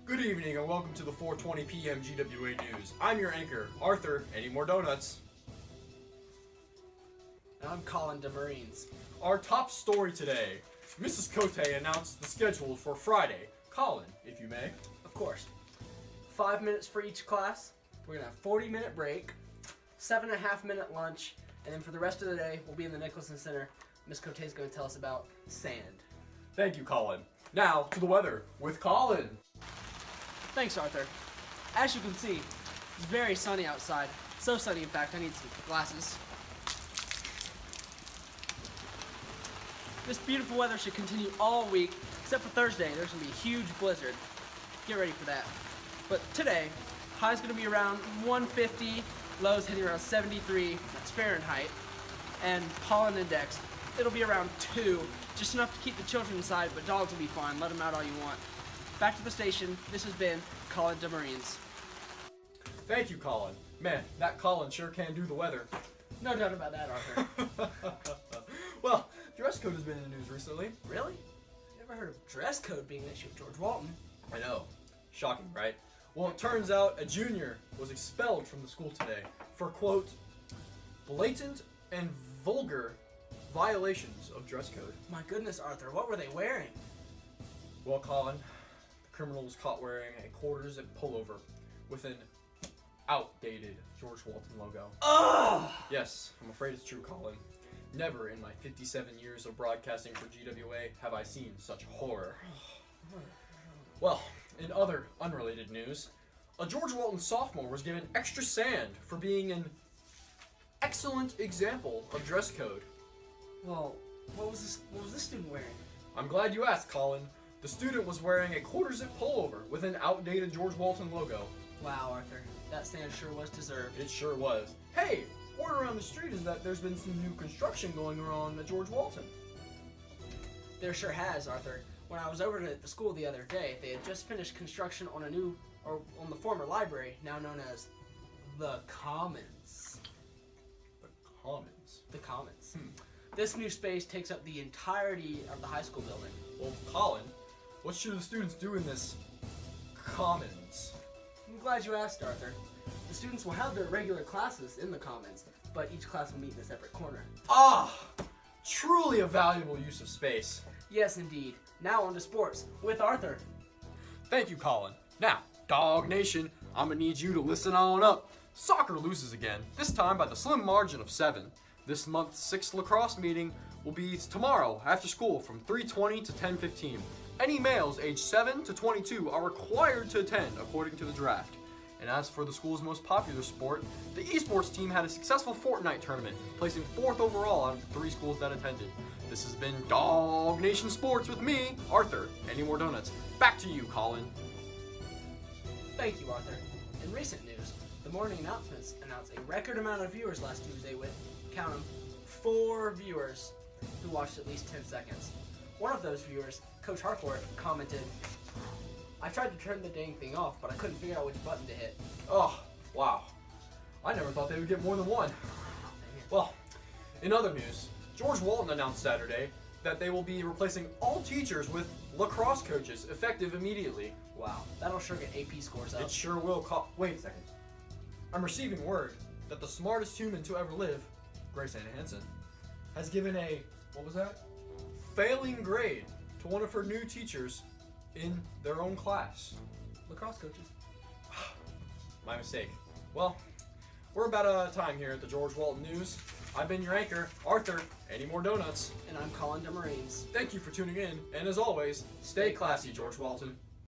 Good evening and welcome to the 4:20 p.m. GWA News. I'm your anchor, Arthur. Any more donuts? And I'm Colin the Marines. Our top story today. Mrs. Cote announced the schedule for Friday. Colin, if you may. Of course. 5 minutes for each class. We're going to have a 40-minute break, 7.5-minute lunch, and then for the rest of the day, we'll be in the Nicholson Center. Miss Cote is going to tell us about sand. Thank you, Colin. Now, to the weather with Colin. Thanks, Arthur. As you can see, it's very sunny outside. So sunny, in fact, I need some glasses. This beautiful weather should continue all week, except for Thursday. There's going to be a huge blizzard. Get ready for that. But today, high's going to be around 150, lows hitting around 73, that's Fahrenheit, and pollen index, it'll be around 2, just enough to keep the children inside, but dogs will be fine. Let them out all you want. Back to the station. This has been Colin the Marines. Thank you, Colin. Man, that Colin sure can do the weather. No doubt about that, Arthur. Well, dress code has been in the news recently. Really? Never heard of dress code being an issue at George Walton. I know. Shocking, right? Well, it turns out a junior was expelled from the school today for, quote, blatant and vulgar violations of dress code. My goodness, Arthur, what were they wearing? Well, Colin, the criminal was caught wearing a quarter-zip pullover with an outdated George Walton logo. Ugh! Yes, I'm afraid it's true, Colin. Never in my 57 years of broadcasting for GWA have I seen such horror. Well, in other unrelated news, a George Walton sophomore was given extra sand for being an excellent example of dress code. Well, what was this student wearing? I'm glad you asked, Colin. The student was wearing a quarter-zip pullover with an outdated George Walton logo. Wow, Arthur, that sand sure was deserved. It sure was. Hey, word around the street is that there's been some new construction going on at George Walton. There sure has, Arthur. When I was over at the school the other day, they had just finished construction on on the former library, now known as the Commons. The Commons? The Commons. This new space takes up the entirety of the high school building. Well, Colin, what should the students do in this Commons? I'm glad you asked, Arthur. The students will have their regular classes in the Commons, but each class will meet in a separate corner. Ah! Truly a valuable use of space. Yes, indeed. Now on to sports with Arthur. Thank you, Colin. Now, Dog Nation, I'm gonna need you to listen on up. Soccer loses again, this time by the slim margin of 7. This month's 6th lacrosse meeting will be tomorrow after school from 3:20 to 10:15. Any males aged 7 to 22 are required to attend according to the draft. And as for the school's most popular sport, the esports team had a successful Fortnite tournament, placing 4th overall out of the 3 schools that attended. This has been Dog Nation Sports with me, Arthur. Any more donuts? Back to you, Colin. Thank you, Arthur. In recent news, the morning announcements announced a record amount of viewers last Tuesday with, count them, 4 viewers who watched at least 10 seconds. One of those viewers, Coach Harcourt, commented, I tried to turn the dang thing off, but I couldn't figure out which button to hit. Oh, wow. I never thought they would get more than 1. Well, in other news, George Walton announced Saturday that they will be replacing all teachers with lacrosse coaches, effective immediately. Wow, that'll sure get AP scores up. It sure will. Wait a second. I'm receiving word that the smartest human to ever live, Grace Ann Hansen, has given a, what was that? Failing grade to one of her new teachers in their own class. Lacrosse coaches. My mistake. Well, we're about out of time here at the George Walton News. I've been your anchor, Arthur. Any more donuts? And I'm Colin the Marines. Thank you for tuning in, and as always, stay classy, George Walton.